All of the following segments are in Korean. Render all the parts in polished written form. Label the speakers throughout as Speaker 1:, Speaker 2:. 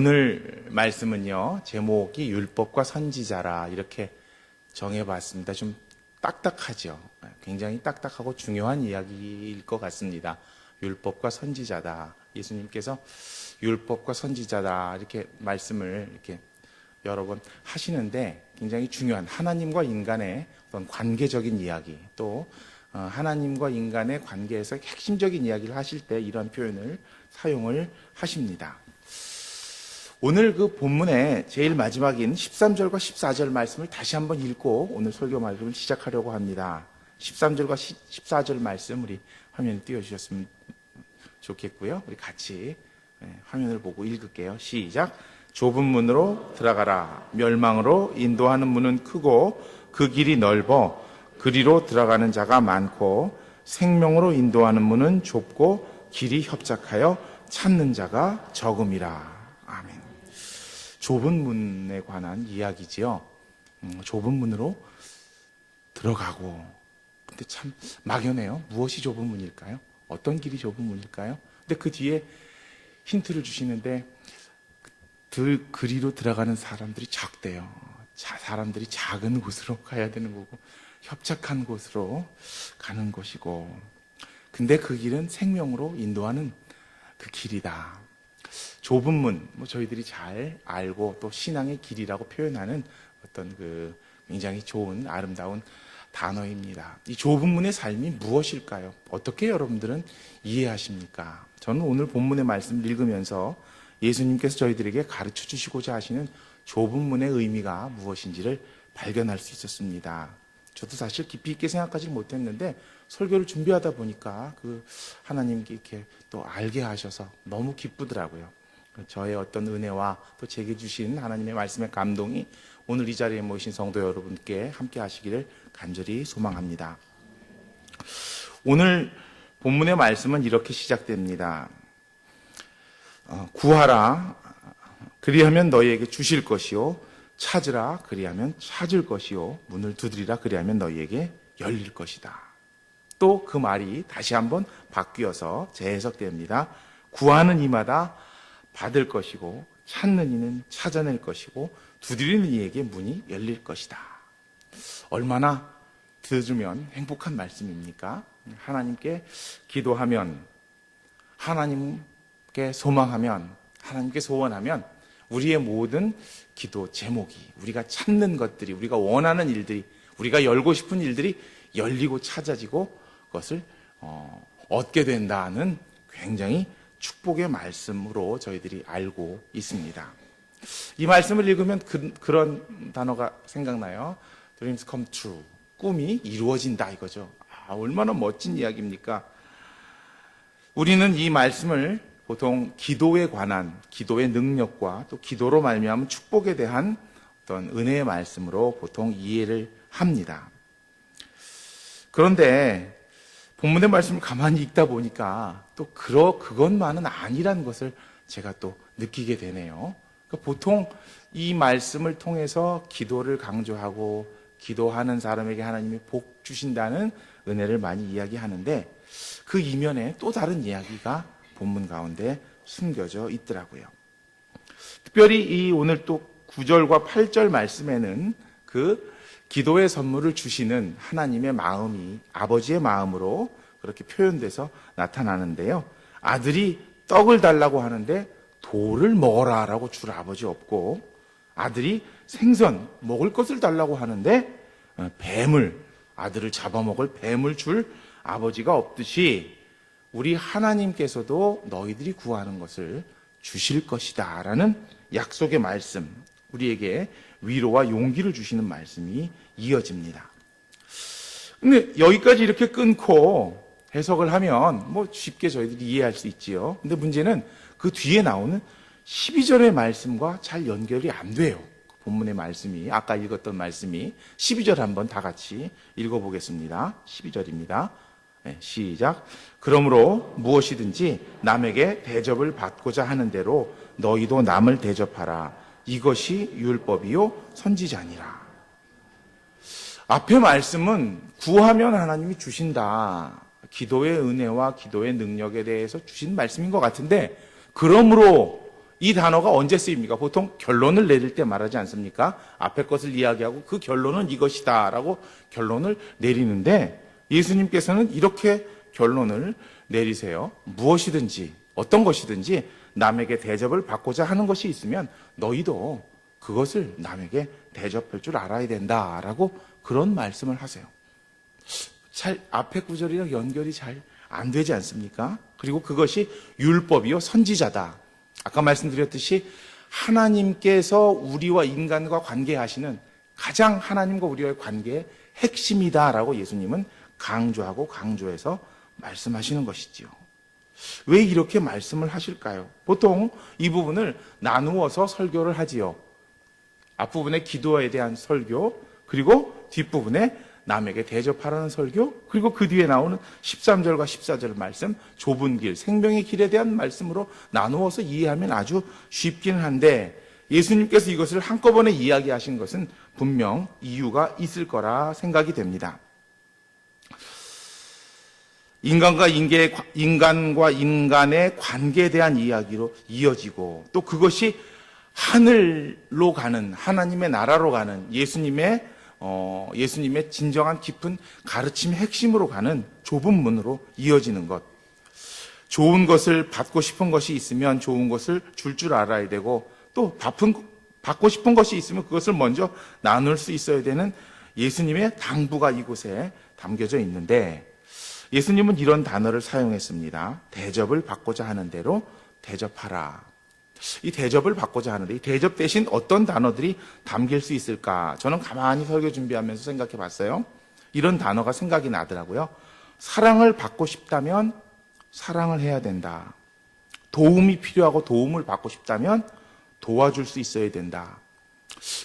Speaker 1: 오늘 말씀은요, 제목이 율법과 선지자라 이렇게 정해봤습니다. 좀 딱딱하죠. 굉장히 딱딱하고 중요한 이야기일 것 같습니다. 율법과 선지자다. 예수님께서 율법과 선지자다 이렇게 말씀을 이렇게 여러 번 하시는데 굉장히 중요한 하나님과 인간의 어떤 관계적인 이야기, 또 하나님과 인간의 관계에서 핵심적인 이야기를 하실 때 이런 표현을 사용을 하십니다. 오늘 그 본문의 제일 마지막인 13절과 14절 말씀을 다시 한번 읽고 오늘 설교 말씀을 시작하려고 합니다. 13절과 14절 말씀 우리 화면에 띄워주셨으면 좋겠고요. 우리 같이 화면을 보고 읽을게요. 시작. 좁은 문으로 들어가라. 멸망으로 인도하는 문은 크고 그 길이 넓어 그리로 들어가는 자가 많고 생명으로 인도하는 문은 좁고 길이 협착하여 찾는 자가 적음이라. 아멘. 좁은 문에 관한 이야기지요. 좁은 문으로 들어가고. 근데 참 막연해요. 무엇이 좁은 문일까요? 어떤 길이 좁은 문일까요? 근데 그 뒤에 힌트를 주시는데 그리로 들어가는 사람들이 적대요. 사람들이 작은 곳으로 가야 되는 거고 협착한 곳으로 가는 것이고, 근데 그 길은 생명으로 인도하는 그 길이다. 좁은 문, 저희들이 잘 알고 또 신앙의 길이라고 표현하는 어떤 그 굉장히 좋은 아름다운 단어입니다. 이 좁은 문의 삶이 무엇일까요? 어떻게 여러분들은 이해하십니까? 저는 오늘 본문의 말씀을 읽으면서 예수님께서 저희들에게 가르쳐 주시고자 하시는 좁은 문의 의미가 무엇인지를 발견할 수 있었습니다. 저도 사실 깊이 있게 생각하지 못했는데 설교를 준비하다 보니까 그 하나님께 이렇게 또 알게 하셔서 너무 기쁘더라고요. 저의 어떤 은혜와 또 제게 주신 하나님의 말씀의 감동이 오늘 이 자리에 모이신 성도 여러분께 함께 하시기를 간절히 소망합니다. 오늘 본문의 말씀은 이렇게 시작됩니다. 구하라 그리하면 너희에게 주실 것이요 찾으라 그리하면 찾을 것이요 문을 두드리라 그리하면 너희에게 열릴 것이다. 또 그 말이 다시 한번 바뀌어서 재해석됩니다. 구하는 이마다 받을 것이고 찾는 이는 찾아낼 것이고 두드리는 이에게 문이 열릴 것이다. 얼마나 들으면 행복한 말씀입니까? 하나님께 기도하면, 하나님께 소망하면, 하나님께 소원하면 우리의 모든 기도 제목이, 우리가 찾는 것들이, 우리가 원하는 일들이, 우리가 열고 싶은 일들이 열리고 찾아지고 그것을 얻게 된다는 굉장히 축복의 말씀으로 저희들이 알고 있습니다. 이 말씀을 읽으면 그런 단어가 생각나요. Dreams come true. 꿈이 이루어진다 이거죠. 얼마나 멋진 이야기입니까? 우리는 이 말씀을 보통 기도에 관한, 기도의 능력과 또 기도로 말미암은 축복에 대한 어떤 은혜의 말씀으로 보통 이해를 합니다. 그런데 본문의 말씀을 가만히 읽다 보니까 또 그것만은 아니라는 것을 제가 또 느끼게 되네요. 그러니까 보통 이 말씀을 통해서 기도를 강조하고 기도하는 사람에게 하나님이 복 주신다는 은혜를 많이 이야기하는데 그 이면에 또 다른 이야기가 본문 가운데 숨겨져 있더라고요. 특별히 이 오늘 또 9절과 8절 말씀에는 그 기도의 선물을 주시는 하나님의 마음이 아버지의 마음으로 그렇게 표현돼서 나타나는데요. 아들이 떡을 달라고 하는데 돌을 먹어라라고 줄 아버지 없고, 아들이 생선 먹을 것을 달라고 하는데 뱀을, 아들을 잡아먹을 뱀을 줄 아버지가 없듯이 우리 하나님께서도 너희들이 구하는 것을 주실 것이다 라는 약속의 말씀, 우리에게 위로와 용기를 주시는 말씀이 이어집니다. 근데 여기까지 이렇게 끊고 해석을 하면 쉽게 저희들이 이해할 수 있지요. 근데 문제는 그 뒤에 나오는 12절의 말씀과 잘 연결이 안 돼요. 본문의 말씀이, 아까 읽었던 말씀이 12절 한번 다 같이 읽어보겠습니다. 12절입니다. 시작. 그러므로 무엇이든지 남에게 대접을 받고자 하는 대로 너희도 남을 대접하라. 이것이 율법이요 선지자니라. 앞의 말씀은 구하면 하나님이 주신다. 기도의 은혜와 기도의 능력에 대해서 주신 말씀인 것 같은데, 그러므로 이 단어가 언제 쓰입니까? 보통 결론을 내릴 때 말하지 않습니까? 앞에 것을 이야기하고 그 결론은 이것이다 라고 결론을 내리는데 예수님께서는 이렇게 결론을 내리세요. 무엇이든지 어떤 것이든지 남에게 대접을 받고자 하는 것이 있으면 너희도 그것을 남에게 대접할 줄 알아야 된다라고 그런 말씀을 하세요. 잘 앞에 구절이랑 연결이 잘 안 되지 않습니까? 그리고 그것이 율법이요 선지자다. 아까 말씀드렸듯이 하나님께서 우리와 인간과 관계하시는 가장 하나님과 우리와의 관계의 핵심이다라고 예수님은 강조하고 강조해서 말씀하시는 것이지요. 왜 이렇게 말씀을 하실까요? 보통 이 부분을 나누어서 설교를 하지요. 앞부분에 기도에 대한 설교, 그리고 뒷부분에 남에게 대접하라는 설교, 그리고 그 뒤에 나오는 13절과 14절 말씀, 좁은 길, 생명의 길에 대한 말씀으로 나누어서 이해하면 아주 쉽기는 한데 예수님께서 이것을 한꺼번에 이야기하신 것은 분명 이유가 있을 거라 생각이 됩니다. 인간과 인간의 관계에 대한 이야기로 이어지고 또 그것이 하늘로 가는 하나님의 나라로 가는 예수님의 진정한 깊은 가르침의 핵심으로 가는 좁은 문으로 이어지는 것. 좋은 것을 받고 싶은 것이 있으면 좋은 것을 줄 알아야 되고 또 받고 싶은 것이 있으면 그것을 먼저 나눌 수 있어야 되는 예수님의 당부가 이곳에 담겨져 있는데 예수님은 이런 단어를 사용했습니다. 대접을 받고자 하는 대로 대접하라. 이 대접을 받고자 하는데 이 대접 대신 어떤 단어들이 담길 수 있을까? 저는 가만히 설교 준비하면서 생각해 봤어요. 이런 단어가 생각이 나더라고요. 사랑을 받고 싶다면 사랑을 해야 된다. 도움이 필요하고 도움을 받고 싶다면 도와줄 수 있어야 된다.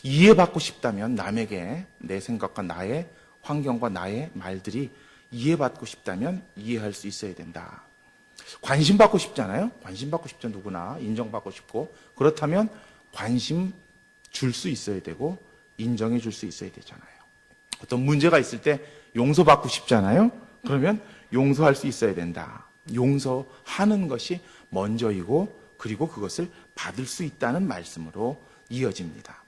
Speaker 1: 이해받고 싶다면 남에게 내 생각과 나의 환경과 나의 말들이 이해받고 싶다면 이해할 수 있어야 된다. 관심받고 싶잖아요. 관심받고 싶죠. 누구나 인정받고 싶고 그렇다면 관심 줄 수 있어야 되고 인정해 줄 수 있어야 되잖아요. 어떤 문제가 있을 때 용서받고 싶잖아요. 그러면 용서할 수 있어야 된다. 용서하는 것이 먼저이고 그리고 그것을 받을 수 있다는 말씀으로 이어집니다.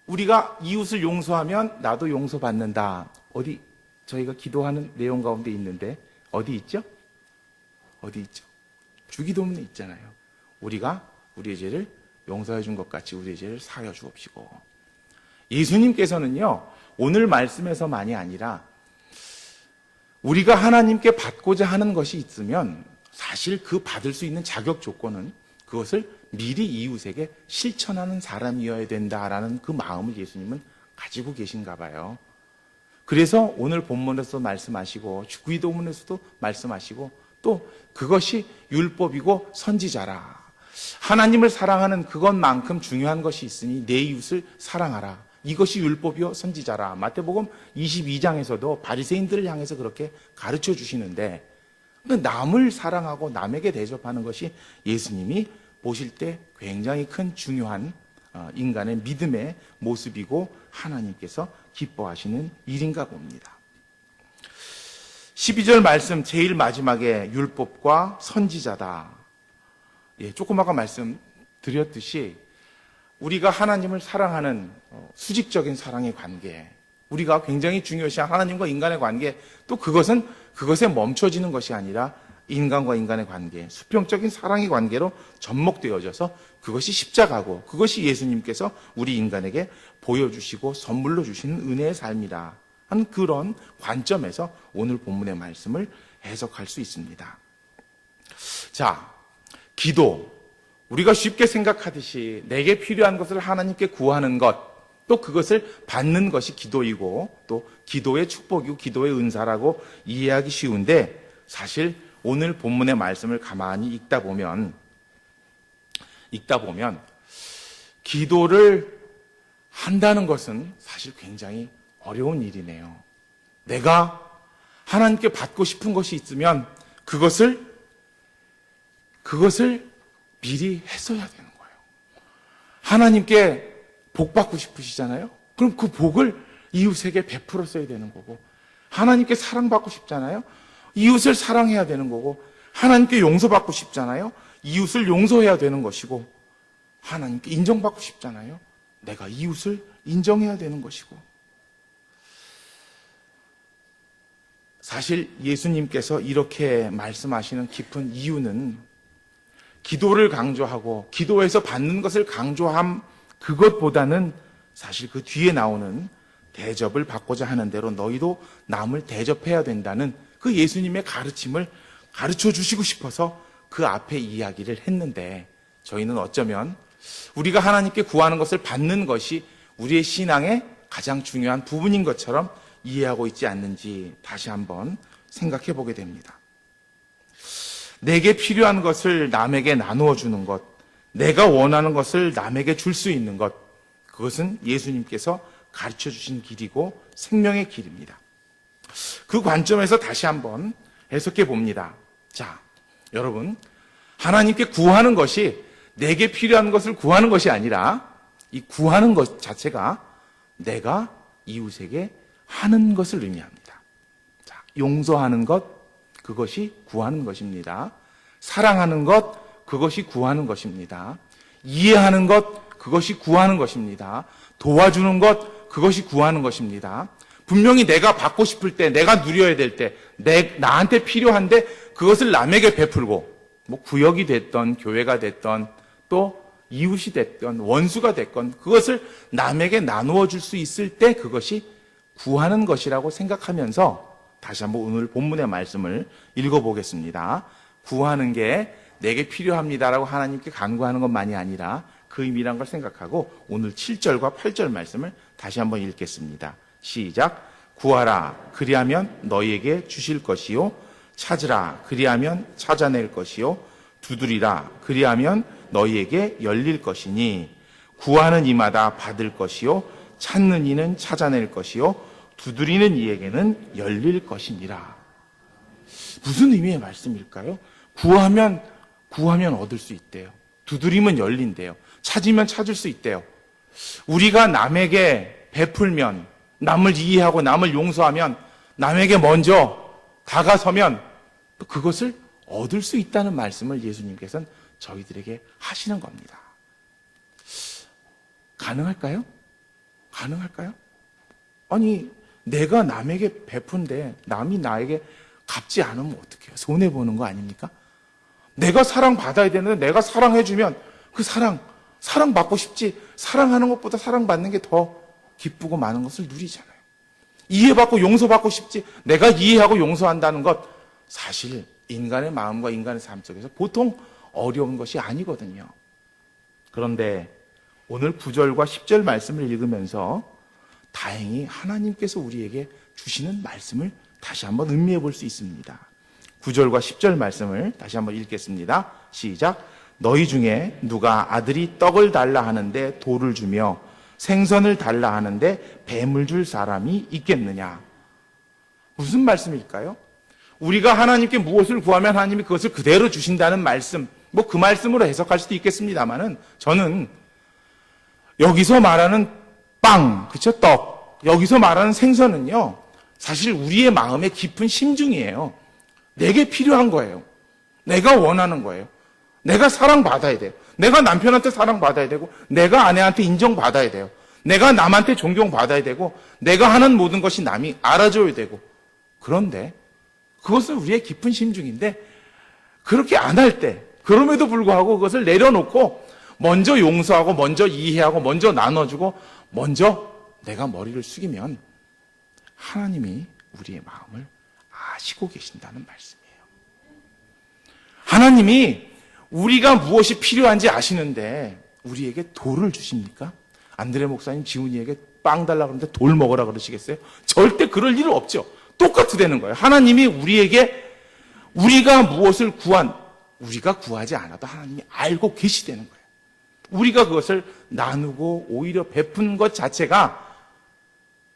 Speaker 1: 우리가 이웃을 용서하면 나도 용서받는다. 어디 저희가 기도하는 내용 가운데 있는데 어디 있죠? 어디 있죠? 주기도문에 있잖아요. 우리가 우리의 죄를 용서해 준 것 같이 우리의 죄를 사하여 주옵시고. 예수님께서는요, 오늘 말씀에서만이 아니라 우리가 하나님께 받고자 하는 것이 있으면 사실 그 받을 수 있는 자격 조건은 그것을 미리 이웃에게 실천하는 사람이어야 된다라는 그 마음을 예수님은 가지고 계신가 봐요. 그래서 오늘 본문에서도 말씀하시고 주기도문에서도 말씀하시고 또 그것이 율법이고 선지자라. 하나님을 사랑하는 그것만큼 중요한 것이 있으니 내 이웃을 사랑하라. 이것이 율법이요 선지자라. 마태복음 22장에서도 바리새인들을 향해서 그렇게 가르쳐 주시는데 남을 사랑하고 남에게 대접하는 것이 예수님이 보실 때 굉장히 큰 중요한 인간의 믿음의 모습이고 하나님께서 기뻐하시는 일인가 봅니다. 12절 말씀 제일 마지막에 율법과 선지자다. 조금 아까 말씀드렸듯이 우리가 하나님을 사랑하는 수직적인 사랑의 관계, 우리가 굉장히 중요시 하나님과 인간의 관계, 또 그것은 그것에 멈춰지는 것이 아니라 인간과 인간의 관계, 수평적인 사랑의 관계로 접목되어져서 그것이 십자가고 그것이 예수님께서 우리 인간에게 보여주시고 선물로 주시는 은혜의 삶이다 하는 그런 관점에서 오늘 본문의 말씀을 해석할 수 있습니다. 자, 기도. 우리가 쉽게 생각하듯이 내게 필요한 것을 하나님께 구하는 것, 또 그것을 받는 것이 기도이고 또 기도의 축복이고 기도의 은사라고 이해하기 쉬운데 사실 오늘 본문의 말씀을 가만히 읽다 보면 기도를 한다는 것은 사실 굉장히 어려운 일이네요. 내가 하나님께 받고 싶은 것이 있으면 그것을 미리 했어야 되는 거예요. 하나님께 복 받고 싶으시잖아요. 그럼 그 복을 이웃에게 베풀었어야 되는 거고, 하나님께 사랑받고 싶잖아요. 이웃을 사랑해야 되는 거고, 하나님께 용서받고 싶잖아요. 이웃을 용서해야 되는 것이고, 하나님께 인정받고 싶잖아요. 내가 이웃을 인정해야 되는 것이고. 사실 예수님께서 이렇게 말씀하시는 깊은 이유는 기도를 강조하고 기도에서 받는 것을 강조함 그것보다는 사실 그 뒤에 나오는 대접을 받고자 하는 대로 너희도 남을 대접해야 된다는 그 예수님의 가르침을 가르쳐 주시고 싶어서 그 앞에 이야기를 했는데, 저희는 어쩌면 우리가 하나님께 구하는 것을 받는 것이 우리의 신앙의 가장 중요한 부분인 것처럼 이해하고 있지 않는지 다시 한번 생각해 보게 됩니다. 내게 필요한 것을 남에게 나누어 주는 것, 내가 원하는 것을 남에게 줄 수 있는 것, 그것은 예수님께서 가르쳐 주신 길이고 생명의 길입니다. 그 관점에서 다시 한번 해석해 봅니다. 자, 여러분, 하나님께 구하는 것이 내게 필요한 것을 구하는 것이 아니라 이 구하는 것 자체가 내가 이웃에게 하는 것을 의미합니다. 자, 용서하는 것, 그것이 구하는 것입니다. 사랑하는 것, 그것이 구하는 것입니다. 이해하는 것, 그것이 구하는 것입니다. 도와주는 것, 그것이 구하는 것입니다. 분명히 내가 받고 싶을 때, 내가 누려야 될 때, 나한테 필요한데 그것을 남에게 베풀고, 뭐 구역이 됐던, 교회가 됐던, 또 이웃이 됐던, 원수가 됐건 그것을 남에게 나누어 줄 수 있을 때 그것이 구하는 것이라고 생각하면서 다시 한번 오늘 본문의 말씀을 읽어보겠습니다. 구하는 게 내게 필요합니다라고 하나님께 간구하는 것만이 아니라 그 의미란 걸 생각하고 오늘 7절과 8절 말씀을 다시 한번 읽겠습니다. 시작. 구하라 그리하면 너희에게 주실 것이요, 찾으라 그리하면 찾아낼 것이요, 두드리라 그리하면 너희에게 열릴 것이니 구하는 이마다 받을 것이요, 찾는 이는 찾아낼 것이요, 두드리는 이에게는 열릴 것이니라. 무슨 의미의 말씀일까요? 구하면 얻을 수 있대요. 두드리면 열린대요. 찾으면 찾을 수 있대요. 우리가 남에게 베풀면, 남을 이해하고 남을 용서하면, 남에게 먼저 다가서면 그것을 얻을 수 있다는 말씀을 예수님께서는 저희들에게 하시는 겁니다. 가능할까요? 가능할까요? 아니, 내가 남에게 베푼데 남이 나에게 갚지 않으면 어떡해요? 손해보는 거 아닙니까? 내가 사랑받아야 되는데 내가 사랑해주면 그 사랑받고 싶지, 사랑하는 것보다 사랑받는 게 더 기쁘고 많은 것을 누리잖아요. 이해받고 용서받고 싶지, 내가 이해하고 용서한다는 것, 사실 인간의 마음과 인간의 삶 속에서 보통 어려운 것이 아니거든요. 그런데 오늘 9절과 10절 말씀을 읽으면서 다행히 하나님께서 우리에게 주시는 말씀을 다시 한번 음미해 볼 수 있습니다. 9절과 10절 말씀을 다시 한번 읽겠습니다. 시작. 너희 중에 누가 아들이 떡을 달라 하는데 돌을 주며 생선을 달라 하는데 뱀을 줄 사람이 있겠느냐? 무슨 말씀일까요? 우리가 하나님께 무엇을 구하면 하나님이 그것을 그대로 주신다는 말씀, 뭐 그 말씀으로 해석할 수도 있겠습니다만은 저는 여기서 말하는 빵, 그쵸? 떡, 여기서 말하는 생선은요, 사실 우리의 마음의 깊은 심중이에요. 내게 필요한 거예요. 내가 원하는 거예요. 내가 사랑받아야 돼요. 내가 남편한테 사랑받아야 되고, 내가 아내한테 인정받아야 돼요. 내가 남한테 존경받아야 되고, 내가 하는 모든 것이 남이 알아줘야 되고. 그런데 그것은 우리의 깊은 심중인데, 그렇게 안 할 때, 그럼에도 불구하고 그것을 내려놓고 먼저 용서하고 먼저 이해하고 먼저 나눠주고 먼저 내가 머리를 숙이면 하나님이 우리의 마음을 아시고 계신다는 말씀이에요. 하나님이 우리가 무엇이 필요한지 아시는데 우리에게 돌을 주십니까? 안드레 목사님 지훈이에게 빵 달라 그러는데 돌 먹으라 그러시겠어요? 절대 그럴 일 없죠. 똑같으다는 거예요. 하나님이 우리에게 우리가 무엇을 우리가 구하지 않아도 하나님이 알고 계시다는 거예요. 우리가 그것을 나누고 오히려 베푼 것 자체가,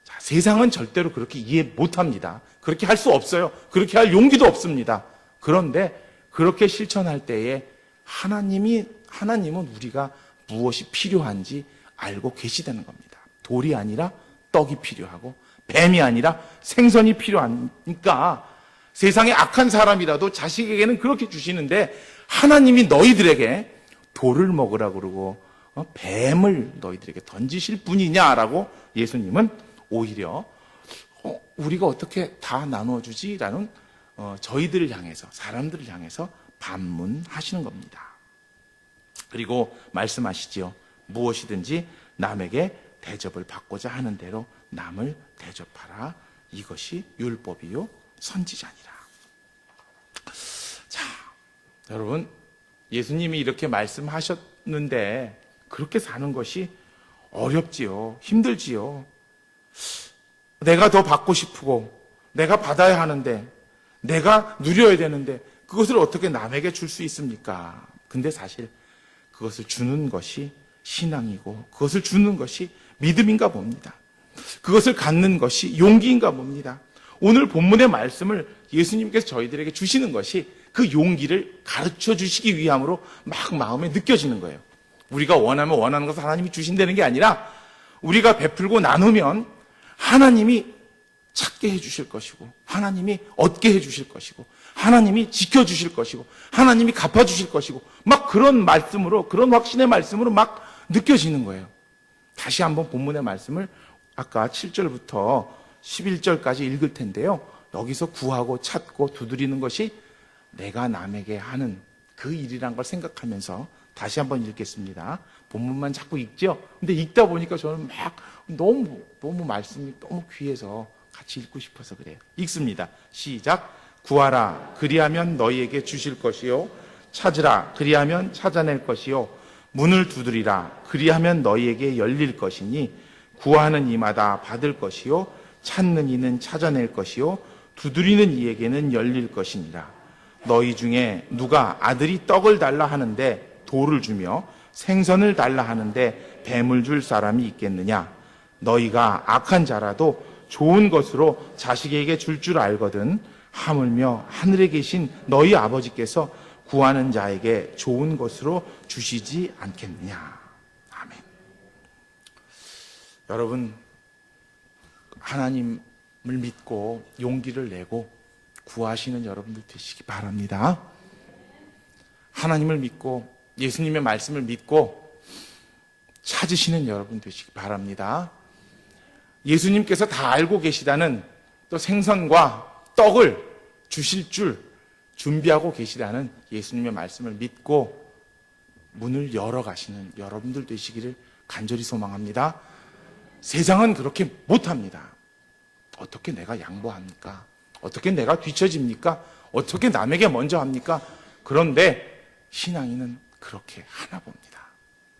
Speaker 1: 자, 세상은 절대로 그렇게 이해 못합니다. 그렇게 할 수 없어요. 그렇게 할 용기도 없습니다. 그런데 그렇게 실천할 때에 하나님은 우리가 무엇이 필요한지 알고 계시다는 겁니다. 돌이 아니라 떡이 필요하고 뱀이 아니라 생선이 필요하니까 세상에 악한 사람이라도 자식에게는 그렇게 주시는데 하나님이 너희들에게 돌을 먹으라고 그러고 뱀을 너희들에게 던지실 분이냐라고 예수님은 오히려 우리가 어떻게 다 나눠주지라는 저희들을 향해서, 사람들을 향해서 반문하시는 겁니다. 그리고 말씀하시지요. 무엇이든지 남에게 대접을 받고자 하는 대로 남을 대접하라. 이것이 율법이요 선지자니라. 자, 여러분, 예수님이 이렇게 말씀하셨는데 그렇게 사는 것이 어렵지요. 힘들지요. 내가 더 받고 싶고 내가 받아야 하는데 내가 누려야 되는데 그것을 어떻게 남에게 줄 수 있습니까? 근데 사실 그것을 주는 것이 신앙이고 그것을 주는 것이 믿음인가 봅니다. 그것을 갖는 것이 용기인가 봅니다. 오늘 본문의 말씀을 예수님께서 저희들에게 주시는 것이 그 용기를 가르쳐 주시기 위함으로 막 마음에 느껴지는 거예요. 우리가 원하면 원하는 것을 하나님이 주신다는 게 아니라 우리가 베풀고 나누면 하나님이 찾게 해주실 것이고 하나님이 얻게 해주실 것이고 하나님이 지켜주실 것이고 하나님이 갚아주실 것이고 막 그런 말씀으로, 그런 확신의 말씀으로 막 느껴지는 거예요. 다시 한번 본문의 말씀을 아까 7절부터 11절까지 읽을 텐데요. 여기서 구하고 찾고 두드리는 것이 내가 남에게 하는 그 일이란 걸 생각하면서 다시 한번 읽겠습니다. 본문만 자꾸 읽죠. 근데 읽다 보니까 저는 막 너무 말씀이 너무 귀해서 같이 읽고 싶어서 그래요. 읽습니다. 시작. 구하라 그리하면 너희에게 주실 것이요 찾으라 그리하면 찾아낼 것이요 문을 두드리라 그리하면 너희에게 열릴 것이니 구하는 이마다 받을 것이요 찾는 이는 찾아낼 것이요 두드리는 이에게는 열릴 것이니라. 너희 중에 누가 아들이 떡을 달라 하는데 돌을 주며 생선을 달라 하는데 뱀을 줄 사람이 있겠느냐? 너희가 악한 자라도 좋은 것으로 자식에게 줄 줄 알거든 하물며 하늘에 계신 너희 아버지께서 구하는 자에게 좋은 것으로 주시지 않겠느냐. 아멘. 여러분, 하나님을 믿고 용기를 내고 구하시는 여러분들 되시기 바랍니다. 하나님을 믿고 예수님의 말씀을 믿고 찾으시는 여러분 되시기 바랍니다. 예수님께서 다 알고 계시다는 또 생선과 떡을 주실 줄 준비하고 계시다는 예수님의 말씀을 믿고 문을 열어가시는 여러분들 되시기를 간절히 소망합니다. 세상은 그렇게 못합니다. 어떻게 내가 양보합니까? 어떻게 내가 뒤처집니까? 어떻게 남에게 먼저 합니까? 그런데 신앙인은 그렇게 하나 봅니다.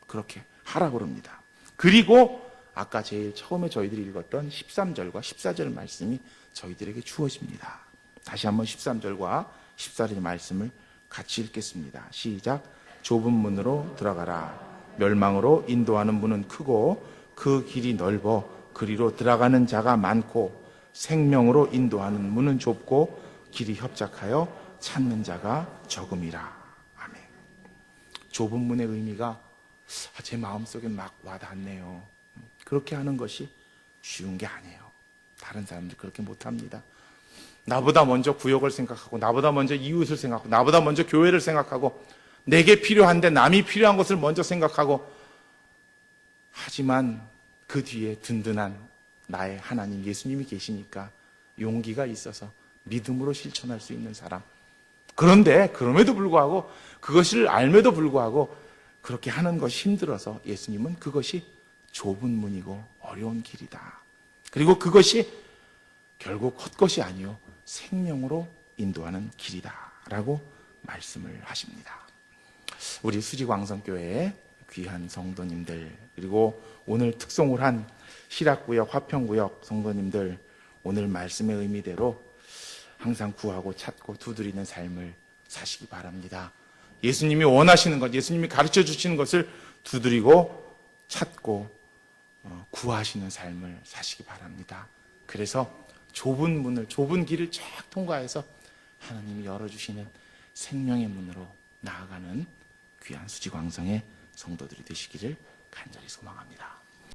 Speaker 1: 그렇게 하라 그럽니다. 그리고 아까 제일 처음에 저희들이 읽었던 13절과 14절 말씀이 저희들에게 주어집니다. 다시 한번 13절과 14절 말씀을 같이 읽겠습니다. 시작. 좁은 문으로 들어가라. 멸망으로 인도하는 문은 크고 그 길이 넓어 그리로 들어가는 자가 많고 생명으로 인도하는 문은 좁고 길이 협착하여 찾는 자가 적음이라. 아멘. 좁은 문의 의미가 제 마음속에 막 와닿네요. 그렇게 하는 것이 쉬운 게 아니에요. 다른 사람들 그렇게 못합니다. 나보다 먼저 구역을 생각하고 나보다 먼저 이웃을 생각하고 나보다 먼저 교회를 생각하고 내게 필요한데 남이 필요한 것을 먼저 생각하고 하지만 그 뒤에 든든한 나의 하나님 예수님이 계시니까 용기가 있어서 믿음으로 실천할 수 있는 사람. 그런데 그럼에도 불구하고 그것을 알매도 불구하고 그렇게 하는 것이 힘들어서 예수님은 그것이 좁은 문이고 어려운 길이다. 그리고 그것이 결국 헛것이 아니요 생명으로 인도하는 길이다 라고 말씀을 하십니다. 우리 수지광성교회의 귀한 성도님들 그리고 오늘 특송을 한 시락구역, 화평구역 성도님들 오늘 말씀의 의미대로 항상 구하고 찾고 두드리는 삶을 사시기 바랍니다. 예수님이 원하시는 것, 예수님이 가르쳐 주시는 것을 두드리고 찾고 구하시는 삶을 사시기 바랍니다. 그래서 좁은 문을, 좁은 길을 쫙 통과해서 하나님이 열어주시는 생명의 문으로 나아가는 귀한 수지광성의 성도들이 되시기를 간절히 소망합니다.